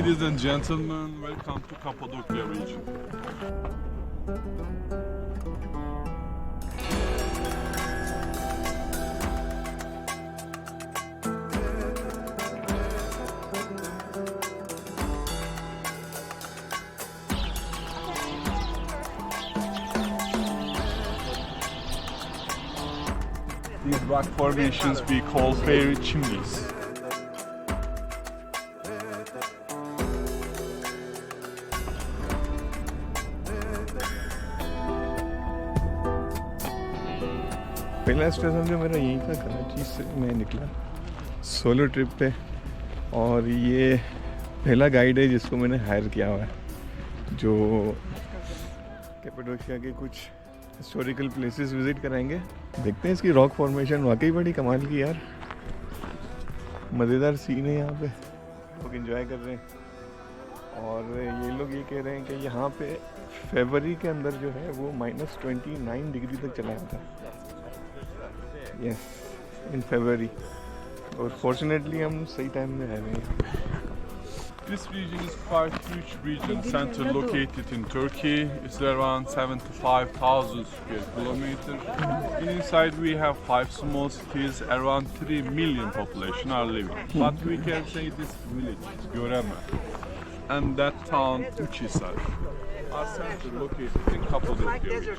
Ladies and gentlemen, welcome to Cappadocia region. These rock formations we call fairy chimneys. पहला station जो मेरा यहीं था, कराची से मैं निकला सोलो ट्रिप पे, और ये पहला गाइड है जिसको मैंने हायर किया हुआ है, जो कैपाडोशिया के कुछ हिस्टोरिकल प्लेसेस विज़िट कराएंगे। देखते हैं, इसकी रॉक फॉर्मेशन वाकई बड़ी कमाल की यार, मज़ेदार सीन है यहाँ पे, लोग एंजॉय कर रहे हैं। और ये लोग ये कह रहे हैं कि यहाँ पे फरवरी के अंदर जो है वो -29 डिग्री तक चला जाता है। यस, इन फरवरी, और फॉर्चुनेटली हम सही टाइम में आए हैं। This region is quite huge region, center located in Turkey. It's around 75,000 square kilometers. Inside we have 5 small cities, around 3 million population are living. But we can say this village, Göreme, and that town, Uçhisar, are center located in Cappadocia region.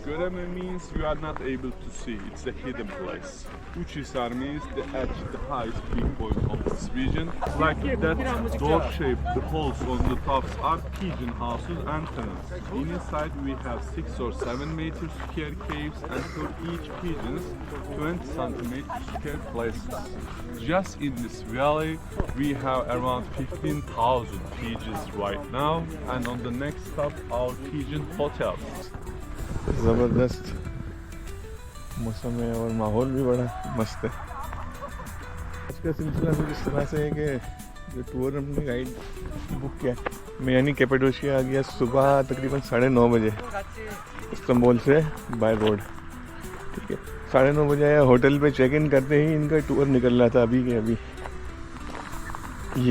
Göreme means you are not able to see, it's a hidden place. Uçhisar means the edge, the highest peak point of this region. Like that door-shaped, the holes on the tops are pigeon houses and tunnels. Inside we have 6 or 7 meter square caves, and for each pigeons 20 centimeter square places. Just in this valley we have around 15,000 pigeons right now, and on the next stop our pigeon hotel. ज़बरदस्त मौसम है और माहौल भी बड़ा मस्त है। आज का सिलसिला कुछ इस तरह से है कि जो टूर हमने गाइड बुक किया, मैं यानी कैपाडोशिया आ गया सुबह तकरीबन 9:30 बजे इस्तांबुल से बाय रोड। ठीक है, 9:30 बजे आया, होटल पे चेक इन करते ही इनका टूर निकल रहा था अभी के अभी।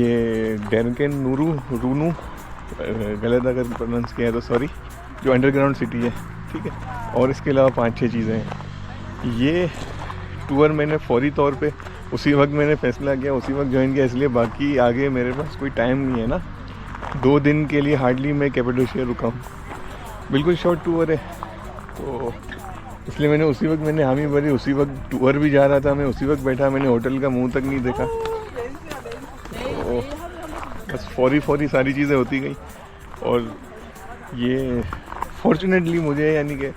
ये डेरकेन रूनू, गलत अगर प्रोनाउंस किया है तो सॉरी, जो अंडरग्राउंड सिटी है। ठीक है, और इसके अलावा 5-6 चीज़ें हैं। ये टूर मैंने फौरी तौर पे उसी वक्त मैंने फ़ैसला किया, उसी वक्त ज्वाइन किया, इसलिए बाकी आगे मेरे पास कोई टाइम नहीं है ना। 2 दिन के लिए हार्डली मैं कैपाडोशिया रुका हूँ, बिल्कुल शॉर्ट टूर है, तो इसलिए मैंने उसी वक्त मैंने हामी भरी। उसी वक्त टूर भी जा रहा था, मैं उसी वक्त बैठा, मैंने होटल का मुँह तक नहीं देखा। तो बस फौरी सारी चीज़ें होती गई, और ये फॉर्चुनेटली मुझे यानी कि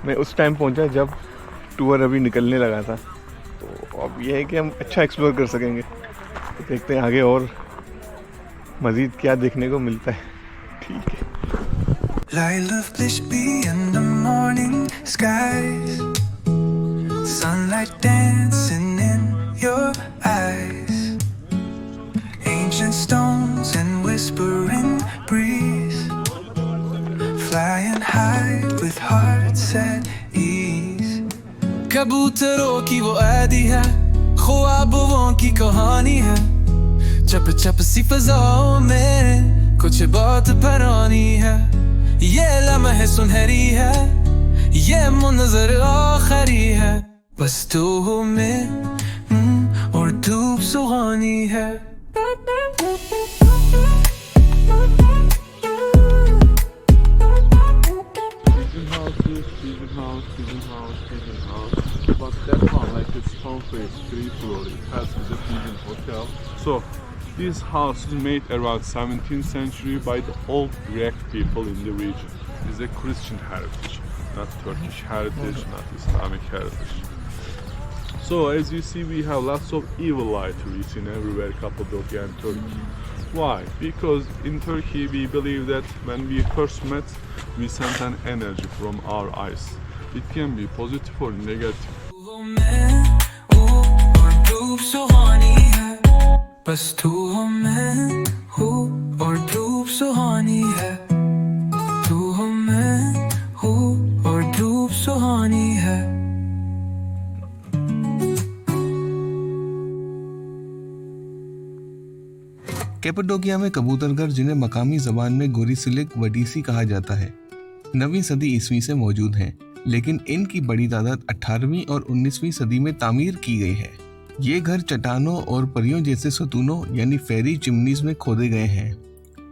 मैं उस टाइम पहुंचा जब टूर अभी निकलने लगा था। तो अब ये है कि हम अच्छा एक्सप्लोर कर सकेंगे। तो देखते हैं आगे और मज़ीद क्या देखने को मिलता है। ठीक है। Light of bliss beyond the morning skies, sunlight dancing in your eyes, ancient stones and whispering breeze, flying high with hearts at ease. कबूतरों की वो आदि है, ख्वाबों की कहानी है, चप चप सी फज़ाओं में कुछ बात पुरानी है। ये लम्हे सुनहरी है, ये मुनज़र आखिरी है, बस तू में और धूप सुहानी है। Pigeon house, but that one, like it's stone face, 3 floor, it has the pigeon hotel. So this house is made around 17th century by the old Greek people in the region. It's a Christian heritage, not Turkish heritage, not Islamic heritage. So as you see, we have lots of evil eye trees in everywhere, Cappadocia and Turkey. Why? Because in Turkey we believe that when we first met, we sent an energy from our eyes. It can be positive or negative. बस तू हो मैं हूँ और धूप सुहानी है, तू हो मैं हूँ और धूप सुहानी है। कैपाडोकिया में कबूतरघर, जिन्हें मकामी जबान में गोरिसिलिक वडीसी कहा जाता है, 9वीं सदी ईस्वी से मौजूद हैं, लेकिन इनकी बड़ी तादाद 18वीं और 19वीं सदी में तामीर की गई है। ये घर चट्टानों और परियों जैसे सतूनों यानी फेरी चिमनीज में खोदे गए हैं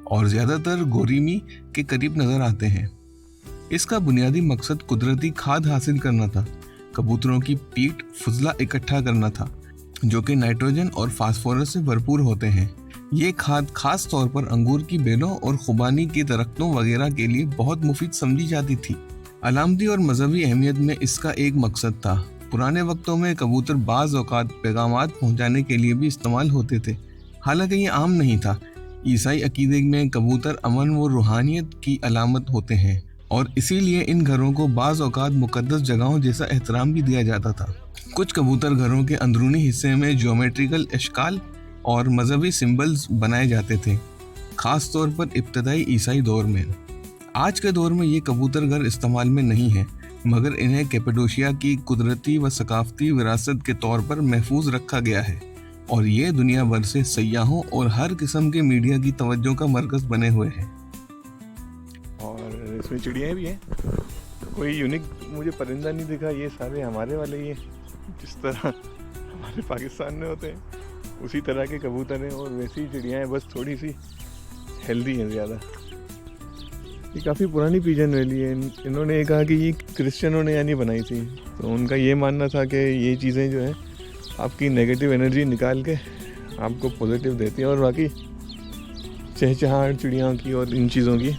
और ज्यादातर गोरीमी के करीब नजर आते हैं। इसका बुनियादी मकसद कुदरती खाद हासिल करना था। कबूतरों की पीठ फुजला इकट्ठा करना था, जो कि नाइट्रोजन और फास्फोरस से भरपूर होते हैं। ये खाद खास तौर पर अंगूर की बेलों और खुबानी के दरख्तों वगैरह के लिए बहुत मुफीद समझी जाती थी। अलामती और मजहबी अहमियत में इसका एक मकसद था। पुराने वक्तों में कबूतर बाज़ औक़ात पैगामात पहुंचाने के लिए भी इस्तेमाल होते थे, हालांकि ये आम नहीं था। ईसाई अकीदे में कबूतर अमन व रूहानियत की अलामत होते हैं और इसीलिए इन घरों को बाज़ औक़ात मुक़द्दस जगहों जैसा एहतराम भी दिया जाता था। कुछ कबूतर घरों के अंदरूनी हिस्से में ज्योमेट्रिकल अशकाल और मजहबी सिंबल्स बनाए जाते थे, ख़ास तौर पर इब्तदाई ईसाई दौर में। आज के दौर में ये कबूतर घर इस्तेमाल में नहीं है, मगर इन्हें कैपाडोशिया की कुदरती व सकाफती विरासत के तौर पर महफूज रखा गया है और ये दुनिया भर से सयाहों और हर किस्म के मीडिया की तवज्जो का मरकज़ बने हुए हैं। और इसमें चिड़ियाँ भी हैं। कोई यूनिक मुझे परिंदा नहीं दिखा, ये सारे हमारे वाले ही हैं, जिस तरह हमारे पाकिस्तान में होते हैं उसी तरह के कबूतर हैं और वैसी चिड़ियाँ हैं, बस थोड़ी सी हेल्दी हैं ज़्यादा। ये काफ़ी पुरानी पिजन वैली है। इन्होंने ये कहा कि ये क्रिश्चियनों ने यानी बनाई थी, तो उनका ये मानना था कि ये चीज़ें जो हैं आपकी नेगेटिव एनर्जी निकाल के आपको पॉजिटिव देती हैं। और बाकी चहचहाहट चिड़ियाँ की और इन चीज़ों की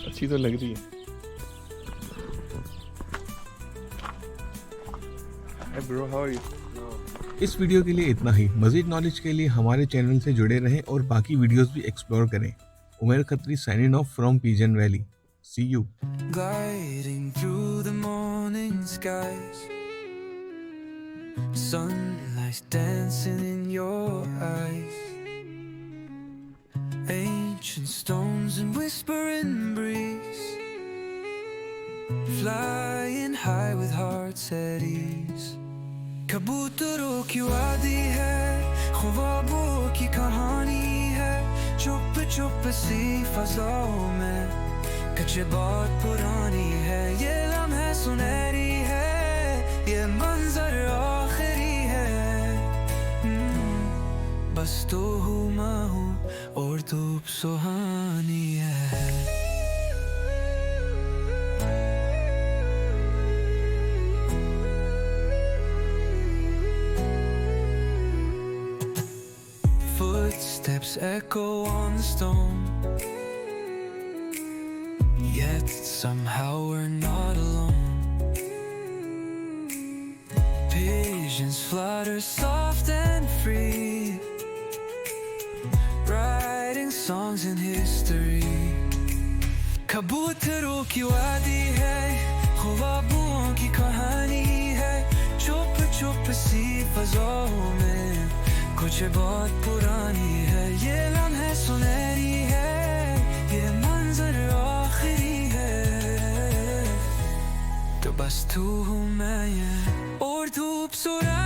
अच्छी तो लग रही है। Hey bro, how are you? इस वीडियो के लिए इतना ही। मज़ीद नॉलेज के लिए हमारे चैनल से जुड़े रहें और बाकी वीडियोस भी एक्सप्लोर करें। Umar Khatri signing off from pigeon valley. See you. Gliding through the morning skies, sunlight dancing in your eyes, ancient stones and whispering breeze, flying high with hearts at ease. कबूतरों की वादी है, ख्वाबों की कहानी है, चुप चुप सी फज़ाओं में कुछ बात पुरानी है। ये लम्हे सुनहरी है, ये मंजर आखिरी है। बस तो हूँ मैं हूँ और धूप सुहानी है। Footsteps echo on the stone, yet somehow we're not alone. Pigeons flutter soft and free, writing songs in history. कबूतरों की वादी है, ख्वाबों की कहानी है, चुप चुप सी फज़ाओं में कुछ बहुत पुरानी है। ये लम्हे सुनहरी है, ये मंजर आखिरी है। तो बस तू हूँ मैं ये और धूप सुरा